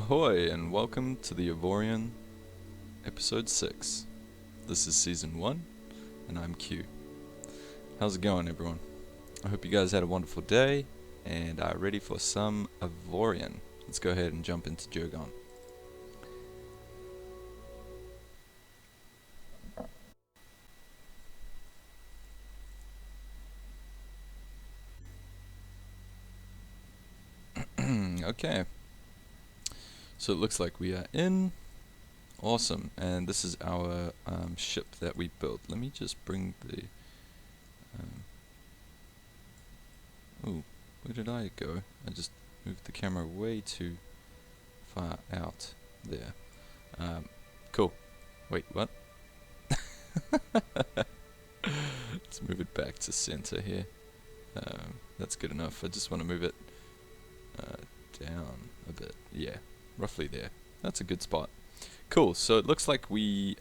Ahoy, and welcome to the Avorion, episode 6. This is season 1, and I'm Q. How's it going, everyone? I hope you guys had a wonderful day, and are ready for some Avorion. Let's go ahead and jump into Jurgon. Okay. So it looks like we are in. Awesome. And this is our ship that we built. Let me just bring the... oh, where did I go? I just moved the camera way too far out there. Cool. Wait, what? Let's move it back to center here. That's good enough. I just want to move it down a bit. Yeah, roughly there. That's a good spot. Cool, so it looks like we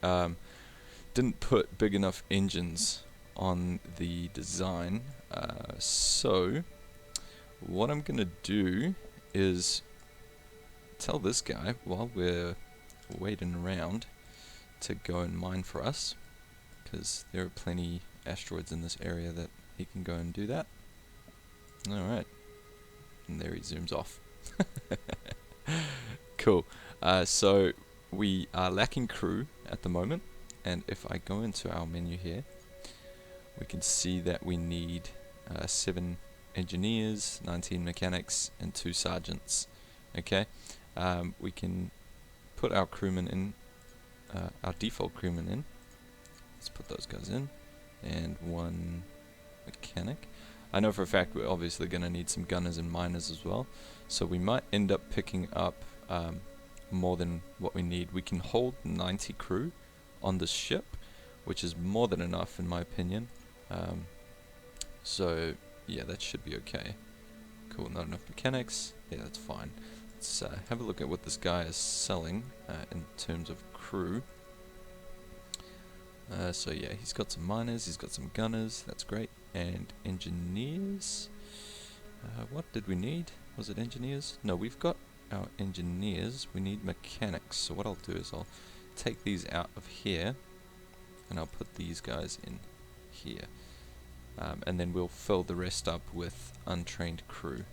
didn't put big enough engines on the design. So what I'm gonna do is tell this guy while we're waiting around to go and mine for us, because there are plenty asteroids in this area that he can go and do that. Alright, and there he zooms off. Cool. So we are lacking crew at the moment, and if I go into our menu here, we can see that we need 7 engineers, 19 mechanics, and 2 sergeants. Okay, we can put our crewmen in, our default crewmen in. Let's put those guys in, and 1 mechanic. I know for a fact we're obviously going to need some gunners and miners as well, so we might end up picking up more than what we need. We can hold 90 crew on the ship, which is more than enough in my opinion. So yeah, that should be okay. Cool, not enough mechanics. Yeah, that's fine. Let's have a look at what this guy is selling in terms of crew. So yeah, he's got some miners, he's got some gunners, that's great. And engineers. What did we need? Was it engineers? No, we've got our engineers. We need mechanics. So what I'll do is I'll take these out of here, and I'll put these guys in here. And then we'll fill the rest up with untrained crew.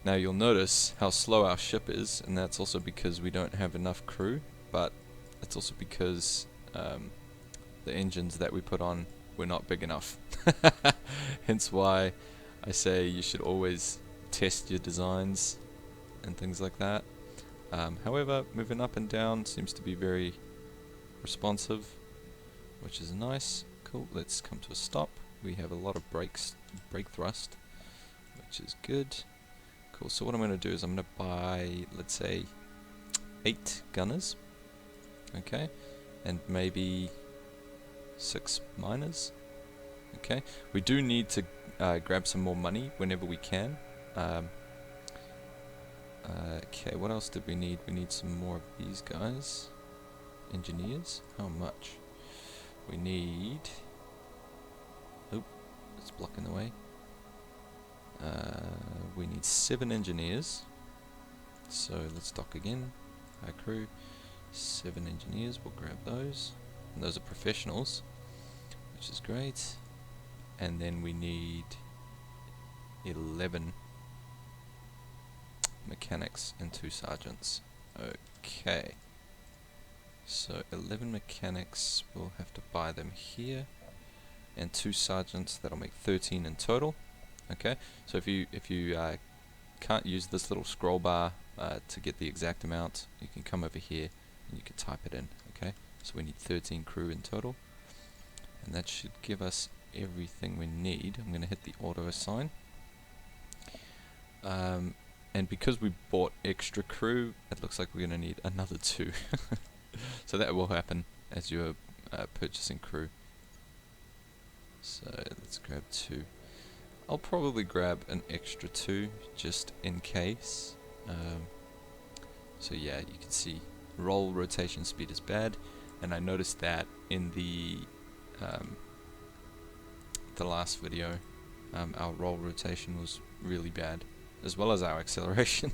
Now you'll notice how slow our ship is, and that's also because we don't have enough crew, but it's also because the engines that we put on were not big enough. Hence why I say you should always test your designs and things like that. However, moving up and down seems to be very responsive, which is nice. Cool, let's come to a stop. We have a lot of brake thrust, which is good. Cool, so what I'm going to do is I'm going to buy, let's say, 8 gunners. Okay, and maybe 6 miners. Okay, we do need to grab some more money whenever we can. Okay, what else did we need? We need some more of these guys. Engineers? How much? We need... oh, it's blocking the way. We need 7 engineers. So let's dock again. Our crew. 7 engineers, we'll grab those. And those are professionals, which is great. And then we need 11 mechanics and 2 sergeants. Okay. So 11 mechanics, we'll have to buy them here. And 2 sergeants, that'll make 13 in total. Okay. So if you can't use this little scroll bar to get the exact amount, you can come over here and you can type it in. Okay. So we need 13 crew in total, and that should give us everything we need. I'm going to hit the auto assign, and because we bought extra crew, it looks like we're going to need another 2. So that will happen as you're purchasing crew. So let's grab 2. I'll probably grab an extra 2 just in case. So yeah, you can see roll rotation speed is bad. And I noticed that in the last video, our roll rotation was really bad, as well as our acceleration.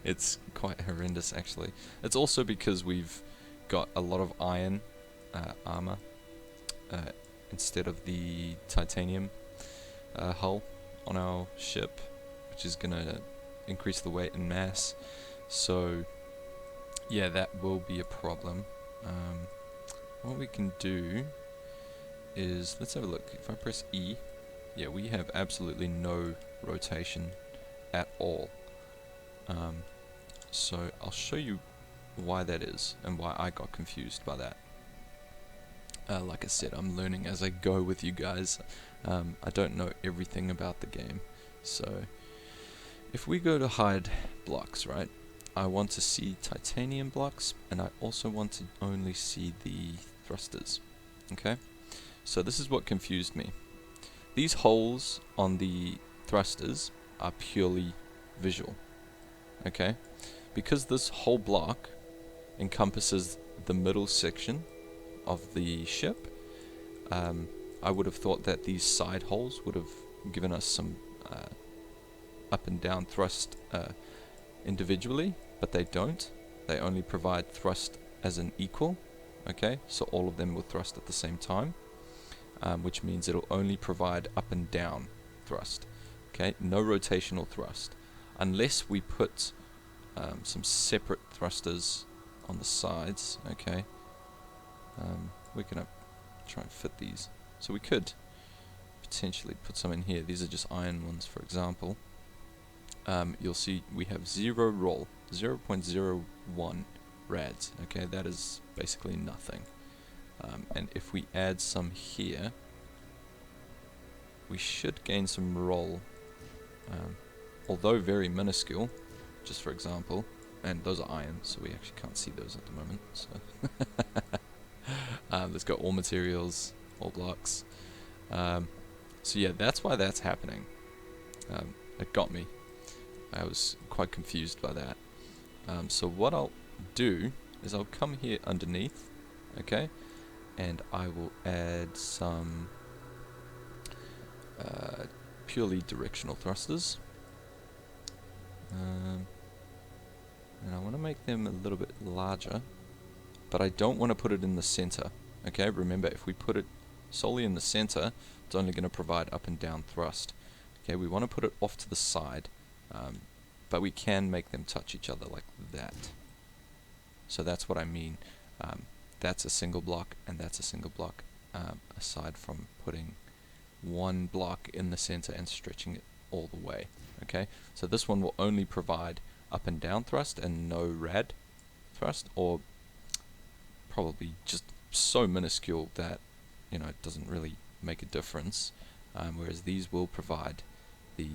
It's quite horrendous, actually. It's also because we've got a lot of iron armor uh, instead of the titanium hull on our ship, which is gonna increase the weight and mass. So yeah, that will be a problem. What we can do is, let's have a look. If I press E, yeah, we have absolutely no rotation at all. So I'll show you why that is and why I got confused by that. Like I said, I'm learning as I go with you guys. I don't know everything about the game. So if we go to hide blocks, right, I want to see titanium blocks, and I also want to only see the thrusters. Okay, so this is what confused me. These holes on the thrusters are purely visual. Okay, because this whole block encompasses the middle section of the ship, I would have thought that these side holes would have given us some up and down thrust individually, but they don't. They only provide thrust as an equal. Okay, so all of them will thrust at the same time, which means it'll only provide up and down thrust. Okay, no rotational thrust, unless we put some separate thrusters on the sides. Okay, we're gonna try and fit these, so we could potentially put some in here. These are just iron ones, for example. You'll see we have 0 roll, 0.01 rads. Okay, that is basically nothing. And if we add some here, we should gain some roll, although very minuscule, just for example. And those are iron, so we actually can't see those at the moment. So let's go all materials, all blocks. So yeah, that's why that's happening. It got me. I was quite confused by that. So what I'll do is I'll come here underneath, okay, and I will add some purely directional thrusters. And I want to make them a little bit larger, but I don't want to put it in the center. Okay, remember, if we put it solely in the center, it's only going to provide up and down thrust. Okay, we want to put it off to the side, but we can make them touch each other like that. So that's what I mean. That's a single block, and that's a single block, aside from putting one block in the center and stretching it all the way. Okay, so this one will only provide up and down thrust and no rad thrust, or probably just so minuscule that, you know, it doesn't really make a difference, whereas these will provide the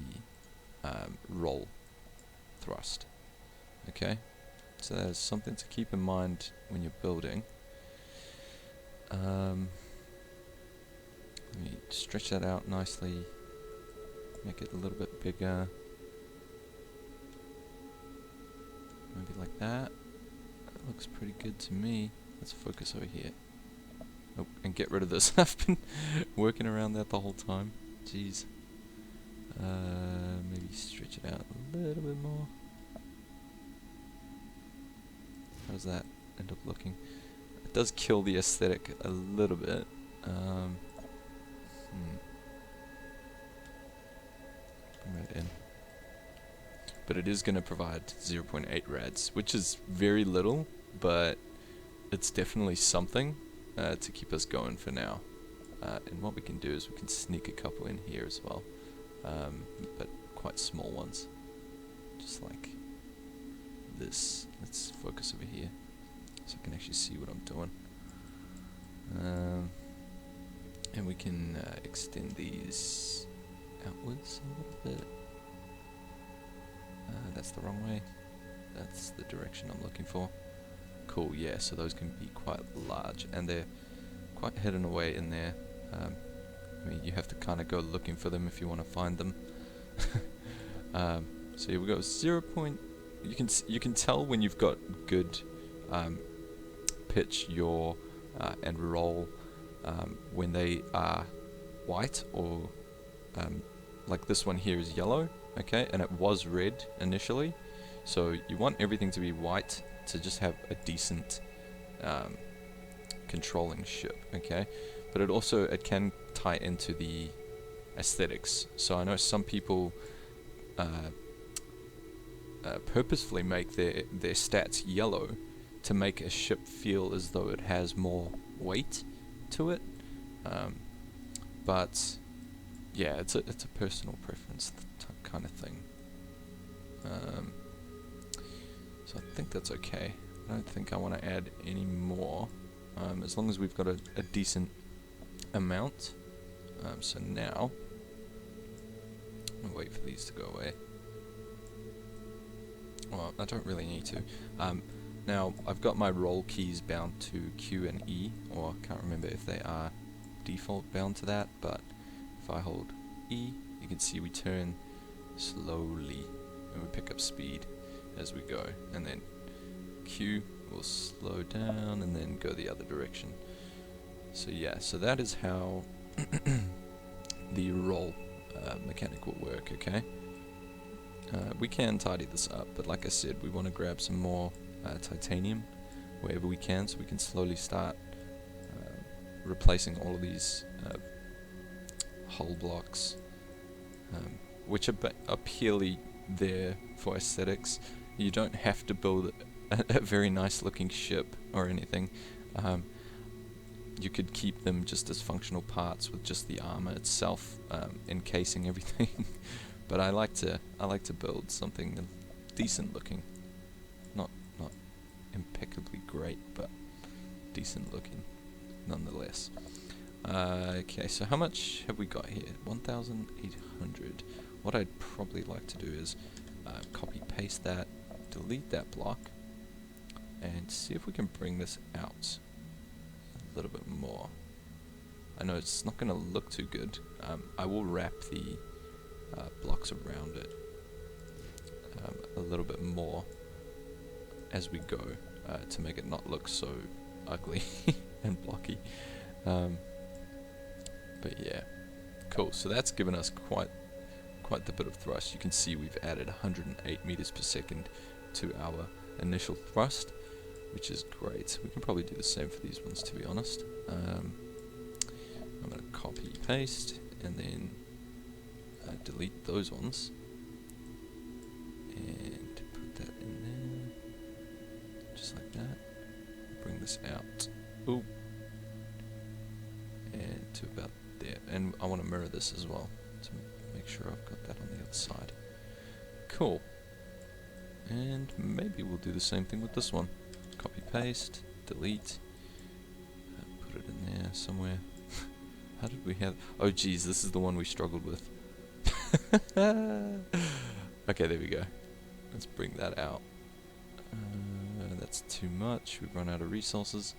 roll thrust. Okay, so that is something to keep in mind when you're building. Let me stretch that out nicely, make it a little bit bigger, maybe like that. That looks pretty good to me. Let's focus over here. Oh, and get rid of this. I've been working around that the whole time. Jeez. Maybe stretch it out a little bit more. How does that end up looking? It does kill the aesthetic a little bit. Bring that in. But it is going to provide 0.8 rads, which is very little, but it's definitely something to keep us going for now. And what we can do is we can sneak a couple in here as well, but quite small ones, just like this. Let's focus over here so I can actually see what I'm doing. And we can extend these outwards a little bit. That's the wrong way. That's the direction I'm looking for. Cool, yeah, so those can be quite large, and they're quite hidden away in there. I mean, you have to kind of go looking for them if you want to find them. So here we go. 0. You can tell when you've got good pitch, yaw, and roll when they are white, or like this one here is yellow. Okay, and it was red initially. So you want everything to be white to just have a decent controlling ship, okay? But it can tie into the aesthetics. So I know some people purposefully make their stats yellow to make a ship feel as though it has more weight to it. But yeah, it's a personal preference kind of thing. So I think that's okay. I don't think I want to add any more, as long as we've got a decent amount. So now, I'll wait for these to go away. Well, I don't really need to. Now, I've got my roll keys bound to Q and E, or I can't remember if they are default bound to that, but if I hold E, you can see we turn slowly, and we pick up speed as we go, and then Q will slow down and then go the other direction. So yeah, so that is how the roll mechanic will work, okay? We can tidy this up, but like I said, we want to grab some more titanium wherever we can, so we can slowly start replacing all of these hull blocks, which are purely there for aesthetics. You don't have to build a very nice looking ship or anything. You could keep them just as functional parts with just the armor itself encasing everything. But I like to build something decent looking, not impeccably great, but decent looking nonetheless. Okay, so how much have we got here? 1,800. What I'd probably like to do is copy paste that, delete that block, and see if we can bring this out a little bit more. I know it's not going to look too good. I will wrap the blocks around it a little bit more as we go to make it not look so ugly and blocky. But yeah, cool. So that's given us quite the bit of thrust. You can see we've added 108 meters per second to our initial thrust, which is great. We can probably do the same for these ones, to be honest. I'm going to copy paste and then delete those ones and put that in there, just like that. Bring this out, ooh, and to about there. And I want to mirror this as well to make sure I've got that on the other side. Cool. And maybe we'll do the same thing with this one. Copy paste, delete, put it in there somewhere. How did we have? Oh geez, this is the one we struggled with. Okay, there we go. Let's bring that out. That's too much. We've run out of resources.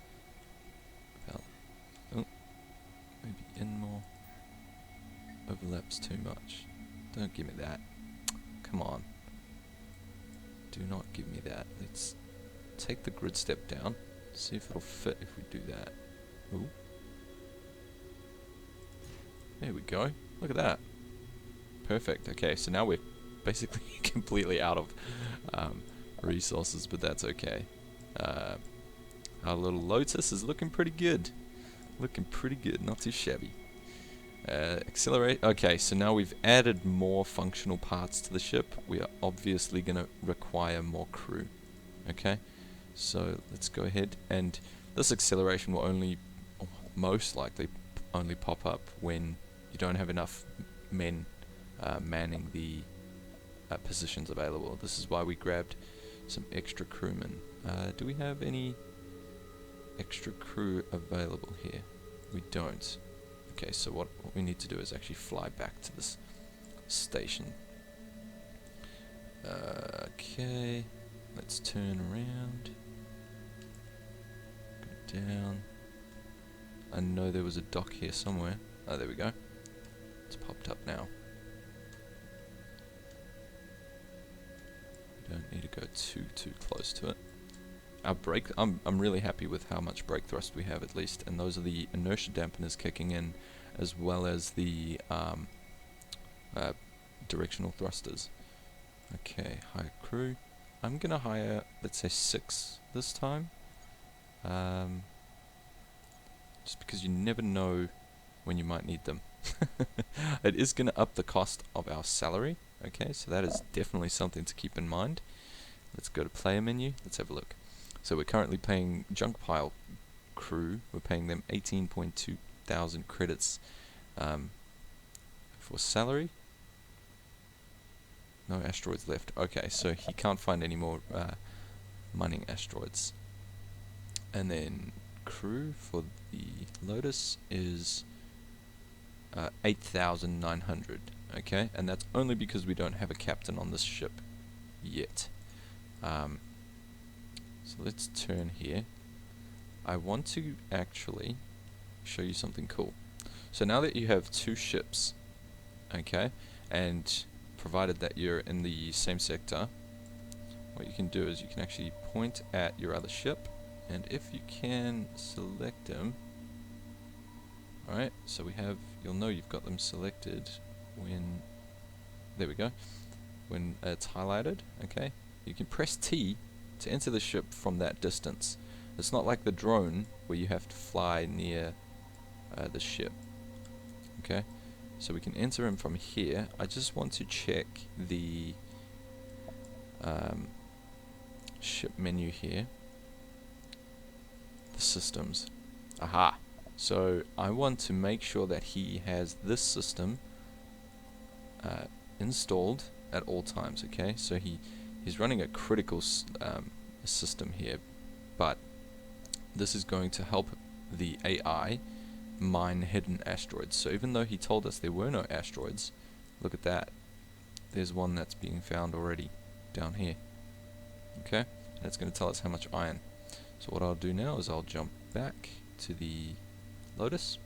About, oh, maybe in more. Overlaps too much. Don't give me that. Come on. Do not give me that. Let's take the grid step down. See if it'll fit if we do that. Ooh. There we go. Look at that. Perfect. Okay, so now we're basically completely out of resources, but that's okay. Our little Lotus is looking pretty good. Looking pretty good, not too shabby. Accelerate. Okay, so now we've added more functional parts to the ship. We are obviously going to require more crew. Okay, so let's go ahead, and this acceleration will only, most likely, only pop up when you don't have enough men manning the positions available. This is why we grabbed some extra crewmen. Do we have any extra crew available here? We don't. Okay, so what we need to do is actually fly back to this station. Okay, let's turn around. Go down. I know there was a dock here somewhere. Oh, there we go. It's popped up now. Don't need to go too close to it. Our brake, I'm really happy with how much brake thrust we have, at least, and those are the inertia dampeners kicking in, as well as the directional thrusters. Okay, high crew. I'm gonna hire, let's say 6 this time. Just because you never know when you might need them. It is gonna up the cost of our salary. Okay, so that is definitely something to keep in mind. Let's go to player menu. Let's have a look. So we're currently paying junk pile crew. We're paying them 18.2 thousand credits for salary. No asteroids left. Okay, so he can't find any more mining asteroids. And then crew for the Lotus is 8,900. Okay, and that's only because we don't have a captain on this ship yet. So let's turn here. I want to actually show you something cool. So now that you have 2 ships, okay, and provided that you're in the same sector, what you can do is you can actually point at your other ship, and if you can select them, alright, so we have, you'll know you've got them selected when, there we go, when it's highlighted, okay, you can press T to enter the ship from that distance. It's not like the drone where you have to fly near the ship, okay, so we can enter him from here. I just want to check the ship menu here, the systems. Aha! So I want to make sure that he has this system installed at all times. Okay, so he's running a critical system here, but this is going to help the AI mine hidden asteroids. So even though he told us there were no asteroids, look at that. There's one that's being found already down here. Okay, and it's going to tell us how much iron. So what I'll do now is I'll jump back to the Lotus.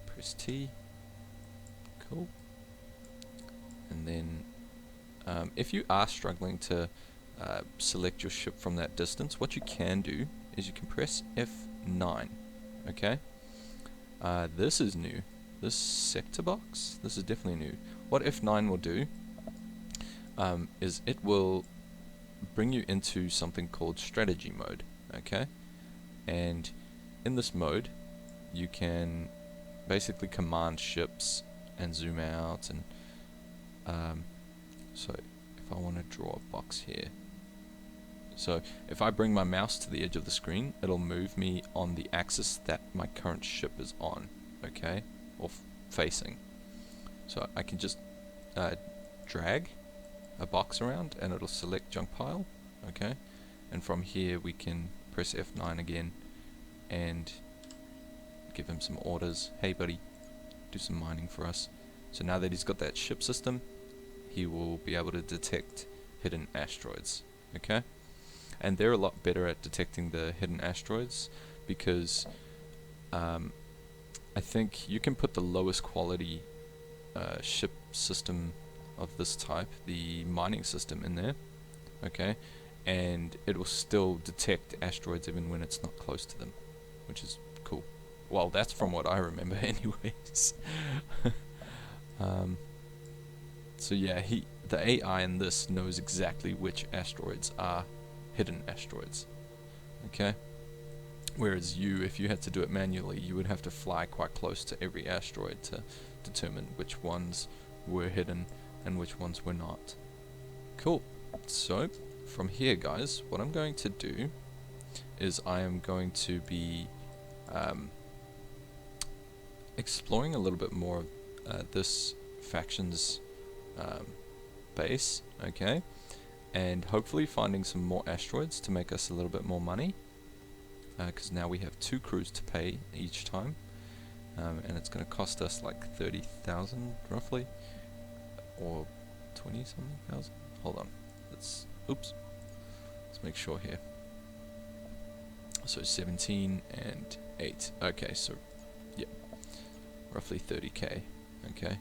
Press T. Cool. And then if you are struggling to select your ship from that distance, what you can do is you can press F9. Okay. This is new. This sector box, this is definitely new. What F9 will do is it will bring you into something called strategy mode. Okay, and in this mode you can basically command ships and zoom out, and so if I want to draw a box here, so if I bring my mouse to the edge of the screen, it'll move me on the axis that my current ship is on, okay, or facing. So I can just drag a box around and it'll select junk pile, okay, and from here we can press F9 again and give him some orders. Hey buddy, do some mining for us. So now that he's got that ship system, he will be able to detect hidden asteroids, okay, and they're a lot better at detecting the hidden asteroids because I think you can put the lowest quality ship system of this type, the mining system, in there, okay, and it will still detect asteroids even when it's not close to them, which is cool. Well, that's from what I remember anyways. So yeah, the AI in this knows exactly which asteroids are hidden asteroids, okay, whereas if you had to do it manually, you would have to fly quite close to every asteroid to determine which ones were hidden and which ones were not. Cool. So from here, guys, what I'm going to do is I am going to be exploring a little bit more of this faction's base, okay, and hopefully finding some more asteroids to make us a little bit more money, because now we have 2 crews to pay each time, and it's going to cost us like 30,000 roughly, or 20 something thousand. Hold on, let's make sure here. So 17 and 8. Okay, so yeah, roughly 30k. Okay.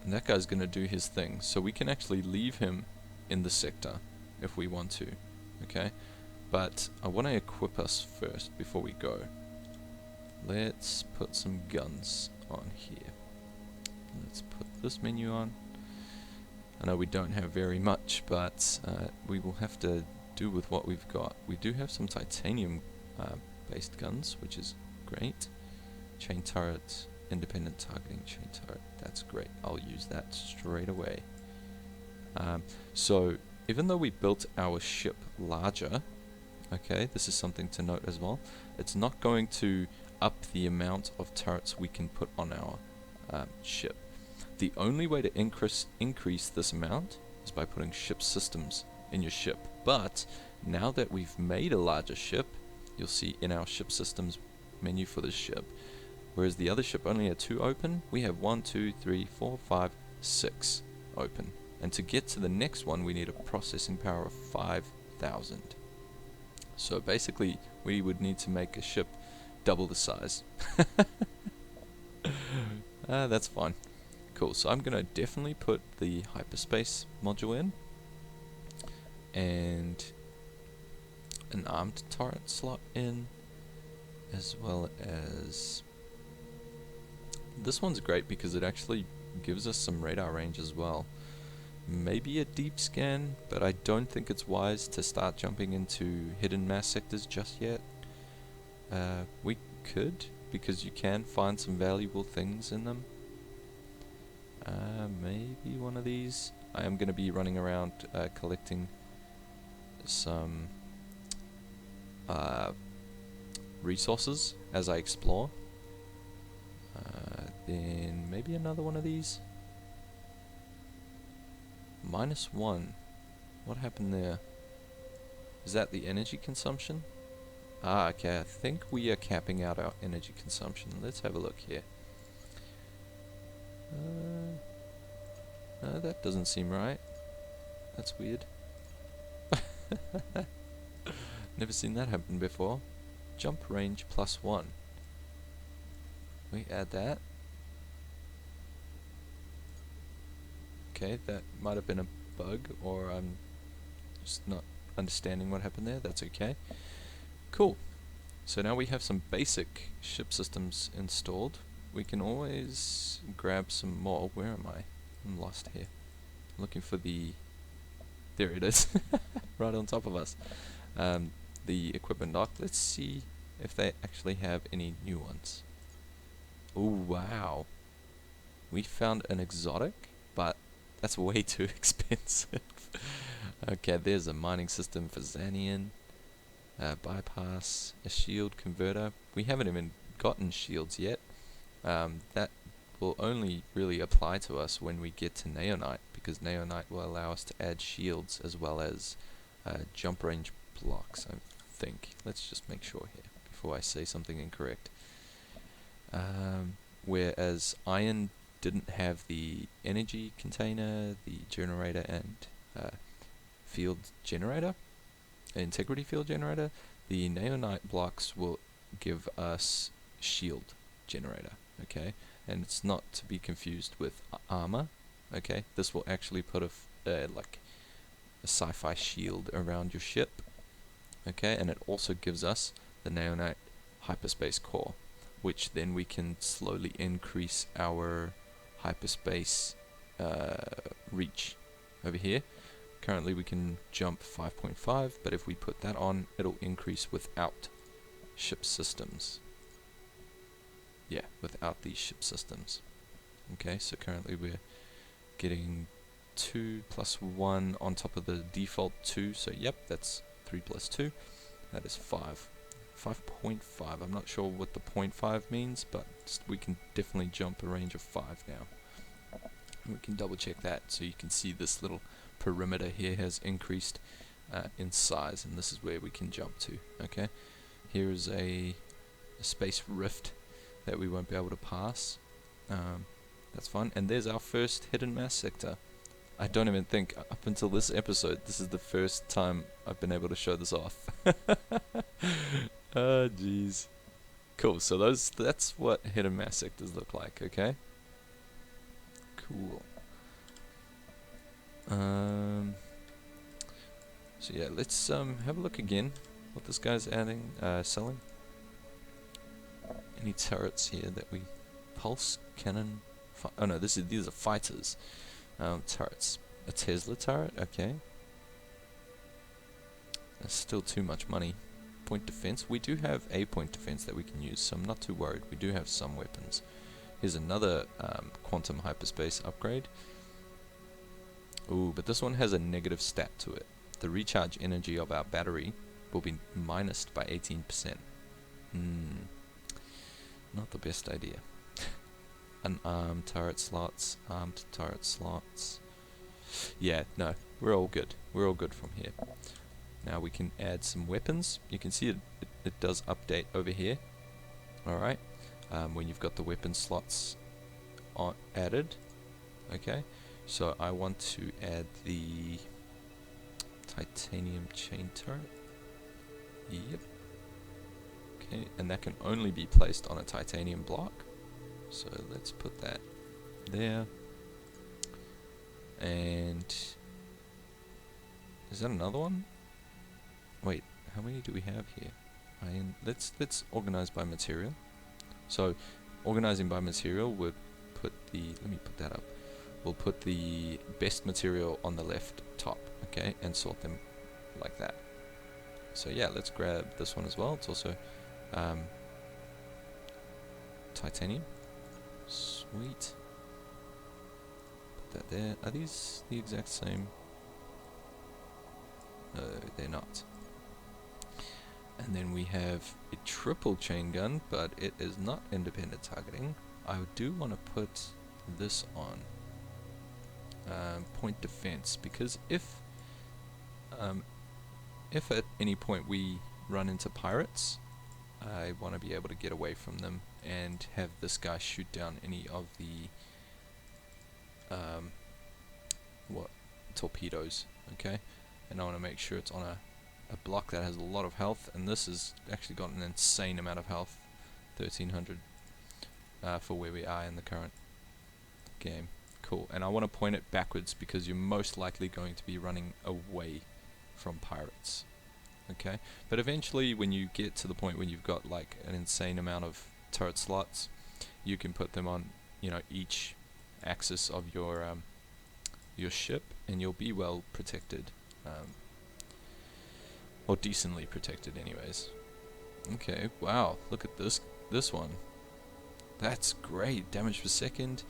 And that guy's gonna do his thing, so we can actually leave him in the sector if we want to. Okay, but I want to equip us first before we go. Let's put some guns on here. Let's put this menu on. I know we don't have very much, but we will have to do with what we've got. We do have some titanium based guns, which is great. Chain turret, independent targeting chain turret, that's great. I'll use that straight away. So even though we built our ship larger, okay, this is something to note as well, it's not going to up the amount of turrets we can put on our ship. The only way to increase this amount is by putting ship systems in your ship. But now that we've made a larger ship, you'll see in our ship systems menu for this ship, whereas the other ship only had 2 open, we have 1, 2, 3, 4, 5, 6 open. And to get to the next one, we need a processing power of 5,000. So basically, we would need to make a ship double the size. That's fine. Cool, so I'm going to definitely put the hyperspace module in, and an armed turret slot in, as well as this one's great because it actually gives us some radar range as well. Maybe a deep scan, but I don't think it's wise to start jumping into hidden mass sectors just yet. We could, because you can find some valuable things in them. Maybe one of these. I am going to be running around collecting some resources as I explore. Then maybe another one of these. -1. What happened there? Is that the energy consumption? Ah, okay. I think we are capping out our energy consumption. Let's have a look here. No, that doesn't seem right. That's weird. Never seen that happen before. Jump range +1. We add that. Okay, that might have been a bug, or I'm just not understanding what happened there. That's okay. Cool. So now we have some basic ship systems installed. We can always grab some more. Where am I? I'm lost here. I'm looking for the... There it is. Right on top of us. The equipment dock. Let's see if they actually have any new ones. Oh, wow. We found an exotic, but that's way too expensive. Okay, there's a mining system for Xanian. Bypass, a shield converter. We haven't even gotten shields yet. That will only really apply to us when we get to Neonite, because Neonite will allow us to add shields as well as jump range blocks, I think. Let's just make sure here before I say something incorrect. Whereas iron didn't have the energy container, the generator, and field generator, integrity field generator, the Neonite blocks will give us shield generator, okay? And it's not to be confused with armor, okay? This will actually put like a sci-fi shield around your ship, okay? And it also gives us the Neonite hyperspace core, which then we can slowly increase our hyperspace reach over here. Currently we can jump 5.5, but if we put that on, it'll increase without ship systems. Yeah, without these ship systems. Okay, so currently we're getting 2 + 1 on top of the default 2, so yep, that's 3 + 2. That is 5. 5.5. I'm not sure what the 0.5 means, but we can definitely jump a range of 5 now. And we can double check that, so you can see this little perimeter here has increased in size, and this is where we can jump to. Okay, here is a space rift that we won't be able to pass. That's fine. And there's our first hidden mass sector. I don't even think up until this episode this is the first time I've been able to show this off. Oh jeez. Cool, so that's what hidden mass sectors look like, okay? Cool. So yeah, let's have a look again what this guy's adding, selling. Any turrets here that pulse cannon? Oh no, these are fighters. Turrets. A Tesla turret? Okay. That's still too much money. Point defense? We do have a point defense that we can use, so I'm not too worried. We do have some weapons. Here's another quantum hyperspace upgrade. Ooh, but this one has a negative stat to it. The recharge energy of our battery will be minused by 18%. Not the best idea. Unarmed turret slots, armed turret slots. Yeah, no, we're all good. We're all good from here. Now we can add some weapons. You can see it does update over here. Alright, when you've got the weapon slots added. Okay, so I want to add the titanium chain turret. Yep. Okay, and that can only be placed on a titanium block. So let's put that there. And is that another one? Wait, how many do we have here? Let's organize by material. So organizing by material would put the, let me put that up. We'll put the best material on the left top, okay, and sort them like that. So yeah, let's grab this one as well. It's also titanium. Sweet. Put that there. Are these the exact same? No, they're not. And then we have a triple chain gun, but it is not independent targeting. I do want to put this on point defense, because if at any point we run into pirates, I want to be able to get away from them and have this guy shoot down any of the torpedoes. Okay, and I want to make sure it's on a block that has a lot of health, and this has actually got an insane amount of health, 1300 for where we are in the current game. Cool. And I want to point it backwards because you're most likely going to be running away from pirates. Okay, but eventually when you get to the point when you've got like an insane amount of turret slots, you can put them on, you know, each axis of your ship, and you'll be well protected, or decently protected anyways. Okay, wow, look at this one. That's great. Damage per second,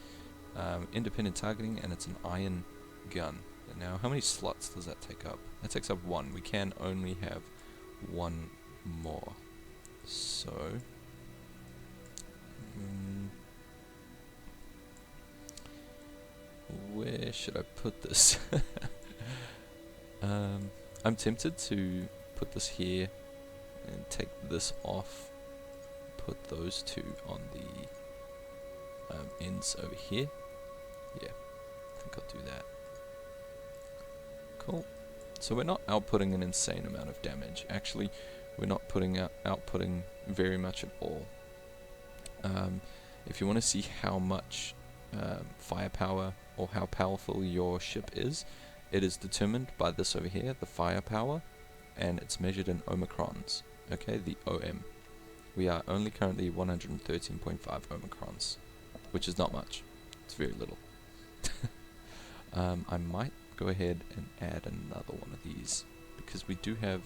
independent targeting, and it's an iron gun. And now how many slots does that take up? That takes up one. We can only have one more. So where should I put this? I'm tempted to put this here and take this off, put those two on the ends over here. Yeah, I think I'll do that. Cool. So we're not outputting an insane amount of damage. Actually, we're not outputting very much at all. If you want to see how much firepower or how powerful your ship is, it is determined by this over here, the firepower, and it's measured in omicrons. Okay, the OM. We are only currently 113.5 omicrons, which is not much. It's very little. I might go ahead and add another one of these, because we do have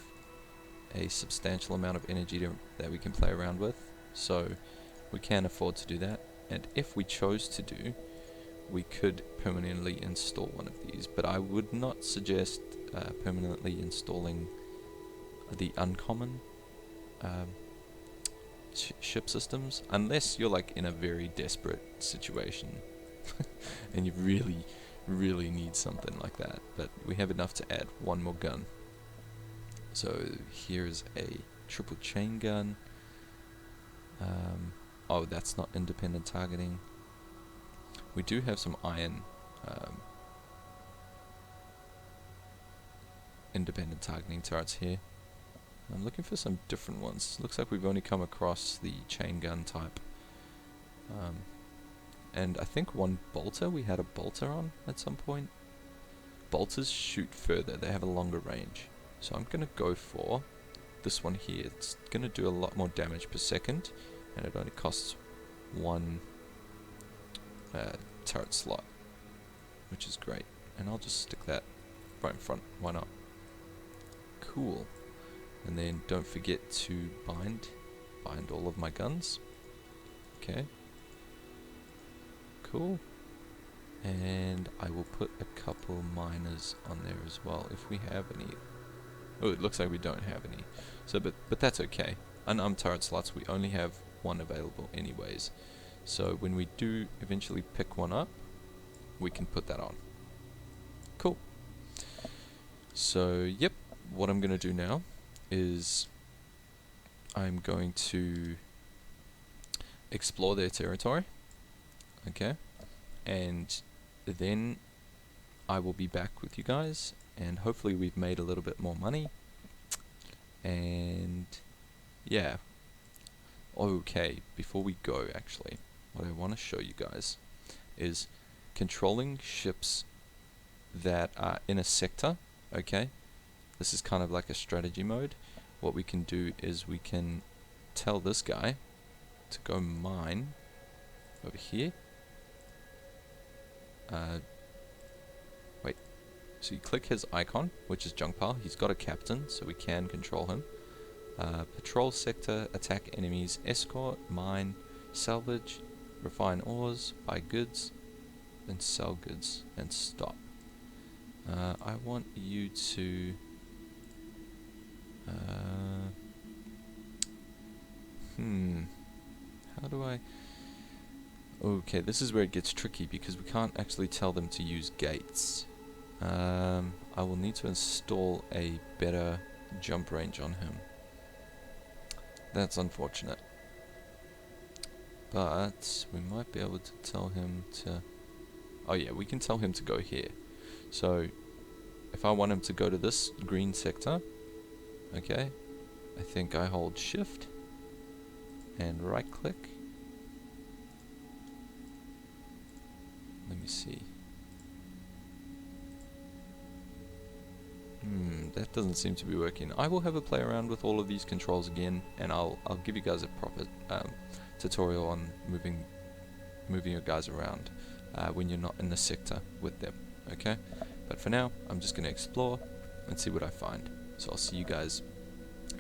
a substantial amount of energy that we can play around with, so we can afford to do that. And if we chose to do, we could permanently install one of these, but I would not suggest permanently installing the uncommon ship systems, unless you're like in a very desperate situation and you really need something like that. But we have enough to add one more gun. So here's a triple chain gun. Oh, that's not independent targeting. We do have some iron independent targeting turrets here. I'm looking for some different ones. Looks like we've only come across the chain gun type. And I think one bolter, we had a bolter on at some point. Bolters shoot further, they have a longer range. So I'm going to go for this one here. It's going to do a lot more damage per second, and it only costs one turret slot, which is great. and I'll just stick that right in front. Why not? Cool. And then don't forget to bind all of my guns. Okay. Cool. And I will put a couple miners on there as well if we have any. Oh, it looks like we don't have any. So, but that's okay. Unarmed turret slots, we only have one available anyways. So when we do eventually pick one up, we can put that on. Cool. So, yep, what I'm going to do now is I'm going to explore their territory. Okay. And then I will be back with you guys, and hopefully we've made a little bit more money. And yeah. Okay, before we go, actually, what I want to show you guys is controlling ships that are in a sector. Okay, this is kind of like a strategy mode. What we can do is we can tell this guy to go mine over here. Wait, so you click his icon, which is junk pile. He's got a captain, so we can control him. Patrol sector, attack enemies, escort, mine, salvage, refine ores, buy goods, then sell goods, and stop. I want you to how do I... Okay, this is where it gets tricky because we can't actually tell them to use gates. I will need to install a better jump range on him. That's unfortunate. But we might be able to tell him to... Oh yeah, we can tell him to go here. So if I want him to go to this green sector, okay, I think I hold shift and right click. Let me see. That doesn't seem to be working. I will have a play around with all of these controls again, and I'll give you guys a proper tutorial on moving your guys around when you're not in the sector with them. Okay, but for now, I'm just gonna explore and see what I find. So I'll see you guys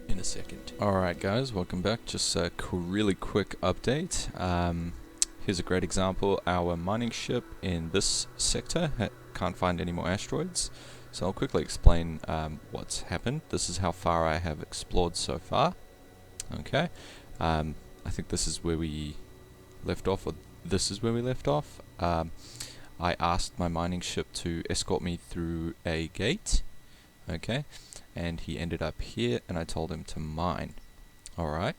in a second. Alright guys, welcome back. Just a really quick update. Here's a great example. Our mining ship in this sector can't find any more asteroids. So I'll quickly explain what's happened. This is how far I have explored so far. Okay. I think this is where we left off, or this is where we left off. I asked my mining ship to escort me through a gate. Okay. And he ended up here, and I told him to mine. Alright.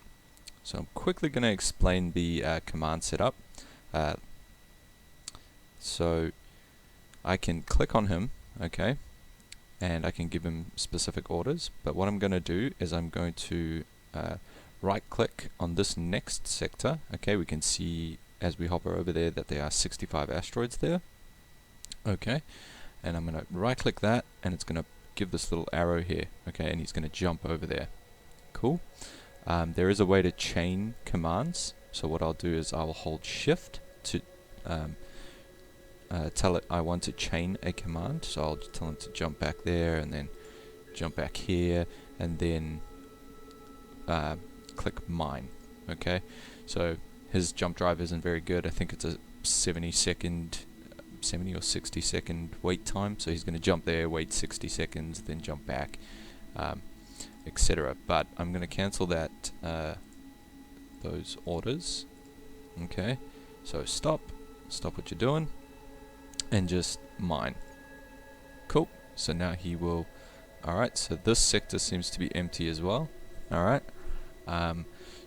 So I'm quickly going to explain the command setup. So I can click on him, okay, and I can give him specific orders, but what I'm going to do is I'm going to right click on this next sector. Okay, we can see as we hover over there that there are 65 asteroids there. Okay, and I'm going to right click that, and it's going to give this little arrow here. Okay, and he's going to jump over there. Cool. There is a way to chain commands. So what I'll do is I'll hold shift to tell it I want to chain a command. So I'll just tell him to jump back there, and then jump back here, and then click mine. Okay, so his jump drive isn't very good. I think it's a 70 or 60 second wait time. So he's going to jump there, wait 60 seconds, then jump back, etc. But I'm going to cancel that those orders. Okay, so stop what you're doing, and just mine. Cool. So now he will... Alright, so this sector seems to be empty as well. Alright,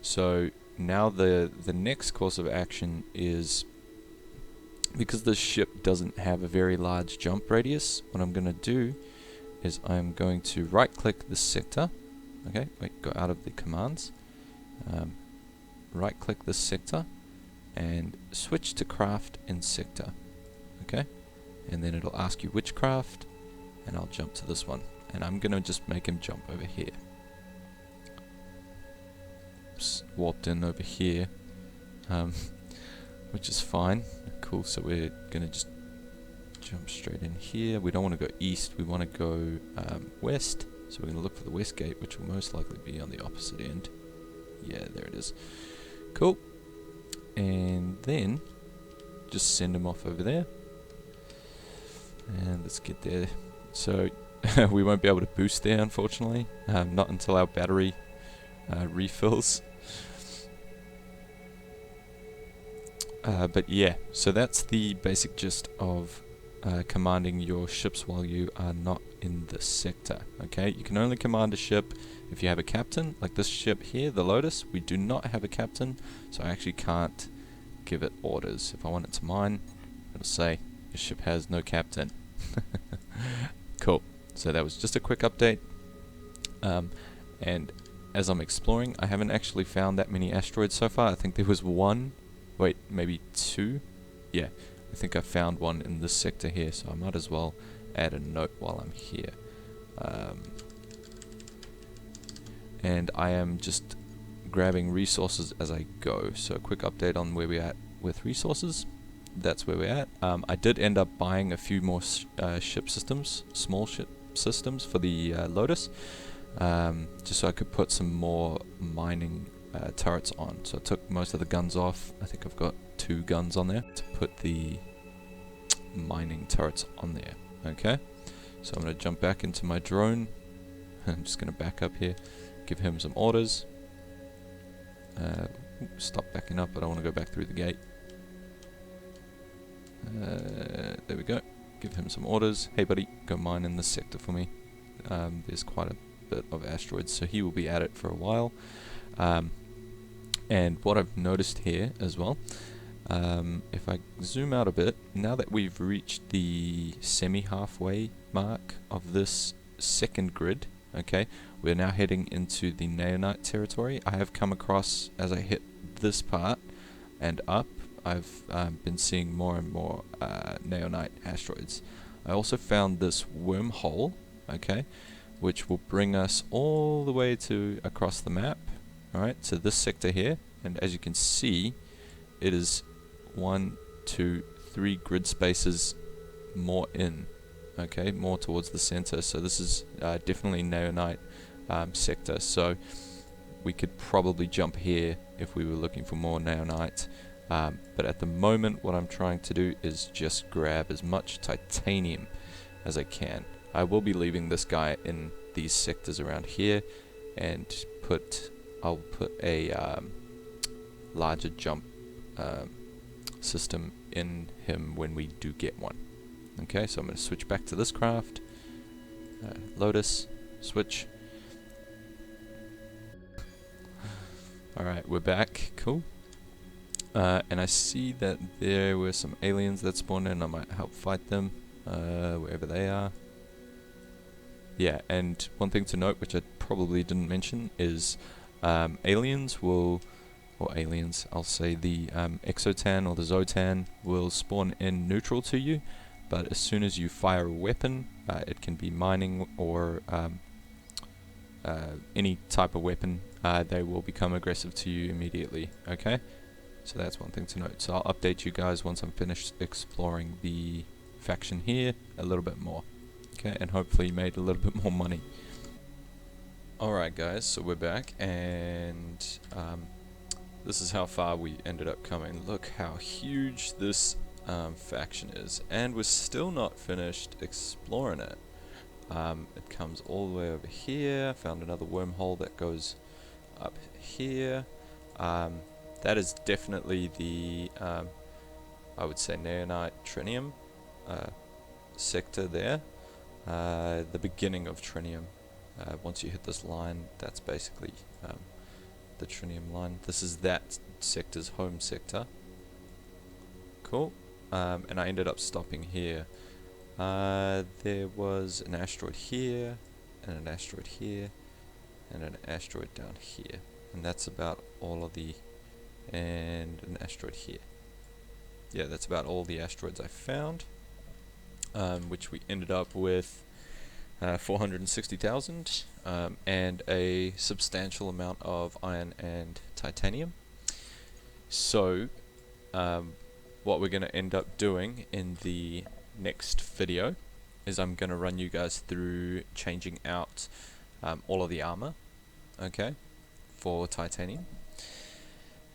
so now the next course of action is, because this ship doesn't have a very large jump radius, what I'm going to do is I'm going to right click this sector. Okay, wait, go out of the commands. Right click this sector and switch to craft in sector. Okay, and then it'll ask you which craft, and I'll jump to this one, and I'm gonna just make him jump over here. Oops, warped in over here, which is fine. Cool, so we're gonna just jump straight in here. We don't want to go east, we want to go west. So we're going to look for the west gate, which will most likely be on the opposite end. Yeah, there it is. Cool. And then just send him off over there. And let's get there. So we won't be able to boost there, unfortunately. Not until our battery refills. But yeah, so that's the basic gist of commanding your ships while you are not in the sector. Okay, you can only command a ship if you have a captain, like this ship here, the Lotus. We do not have a captain, so I actually can't give it orders. If I want it to mine, it'll say the ship has no captain. Cool. So that was just a quick update. And as I'm exploring, I haven't actually found that many asteroids so far. I think there was one. Wait, maybe two? Yeah, I think I found one in this sector here, so I might as well add a note while I'm here. And I am just grabbing resources as I go. So a quick update on where we're at with resources. That's where we're at. I did end up buying a few more ship systems, small ship systems for the Lotus, just so I could put some more mining turrets on. So I took most of the guns off. I think I've got 2 guns on there to put the mining turrets on there. Okay, so I'm going to jump back into my drone. I'm just going to back up here, give him some orders. Stop backing up, I don't want to go back through the gate. There we go. Give him some orders. Hey buddy, go mine in this sector for me. There's quite a bit of asteroids, so he will be at it for a while. And what I've noticed here as well, if I zoom out a bit, now that we've reached the semi-halfway mark of this second grid, okay, we're now heading into the Neonite territory. I have come across, as I hit this part and up, I've been seeing more and more Neonite asteroids. I also found this wormhole, okay, which will bring us all the way to across the map, alright, to this sector here. And as you can see, it is 1, 2, 3 grid spaces more in, okay, more towards the center. So this is definitely Neonite sector. So we could probably jump here if we were looking for more Neonite. But at the moment, what I'm trying to do is just grab as much titanium as I can. I will be leaving this guy in these sectors around here, and I'll put a larger jump system in him when we do get one. Okay, so I'm going to switch back to this craft. Lotus, switch. Alright, we're back. Cool. And I see that there were some aliens that spawned in. I might help fight them wherever they are. Yeah, and one thing to note, which I probably didn't mention, is aliens will, or aliens, I'll say the Exotan or the Zotan will spawn in neutral to you, but as soon as you fire a weapon, it can be mining or any type of weapon, they will become aggressive to you immediately, okay? So that's one thing to note. So I'll update you guys once I'm finished exploring the faction here a little bit more. Okay, and hopefully made a little bit more money. Alright guys, so we're back, and this is how far we ended up coming. Look how huge this faction is, and we're still not finished exploring it. It comes all the way over here. Found another wormhole that goes up here. That is definitely the, I would say, Neonite Trinium sector there. The beginning of Trinium. Once you hit this line, that's basically the Trinium line. This is that sector's home sector. Cool. And I ended up stopping here. There was an asteroid here, and an asteroid here, and an asteroid down here. And that's about all of the... and an asteroid here. Yeah, that's about all the asteroids I found, which we ended up with 460,000 and a substantial amount of iron and titanium. So what we're going to end up doing in the next video is I'm going to run you guys through changing out all of the armor, okay, for titanium.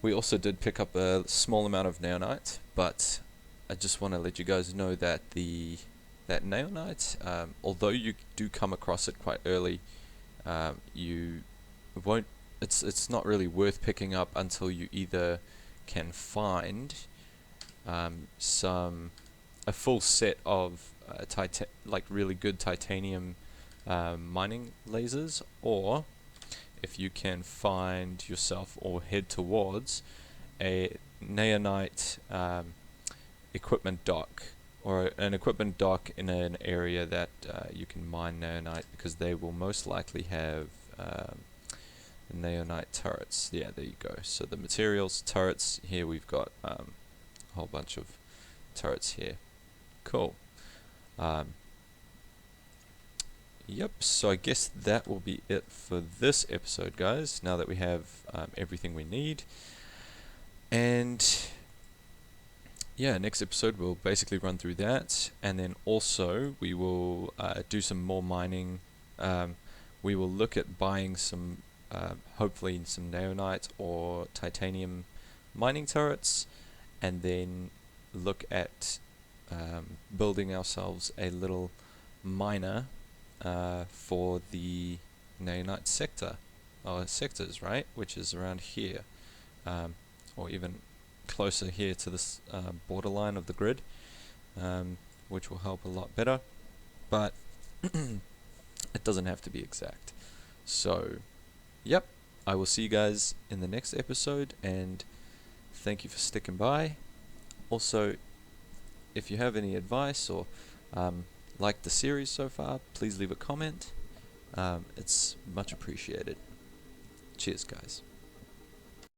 We also did pick up a small amount of neonite, but I just want to let you guys know that that neonite, although you do come across it quite early, you won't. It's not really worth picking up until you either can find a full set of like really good titanium mining lasers, or if you can find yourself or head towards a neonite equipment dock, or an equipment dock in an area that you can mine neonite, because they will most likely have neonite turrets. Yeah, there you go. So the materials, turrets, here we've got a whole bunch of turrets here. Cool. Yep, so I guess that will be it for this episode, guys, now that we have everything we need. And yeah, next episode we'll basically run through that, and then also we will do some more mining. We will look at buying some, hopefully some neonite or titanium mining turrets, and then look at building ourselves a little miner for the neonite sector, or sectors, right, which is around here, or even closer here to this borderline of the grid, which will help a lot better, but it doesn't have to be exact. So yep, I will see you guys in the next episode, and thank you for sticking by. Also, if you have any advice or like the series so far, please leave a comment. It's much appreciated. Cheers, guys.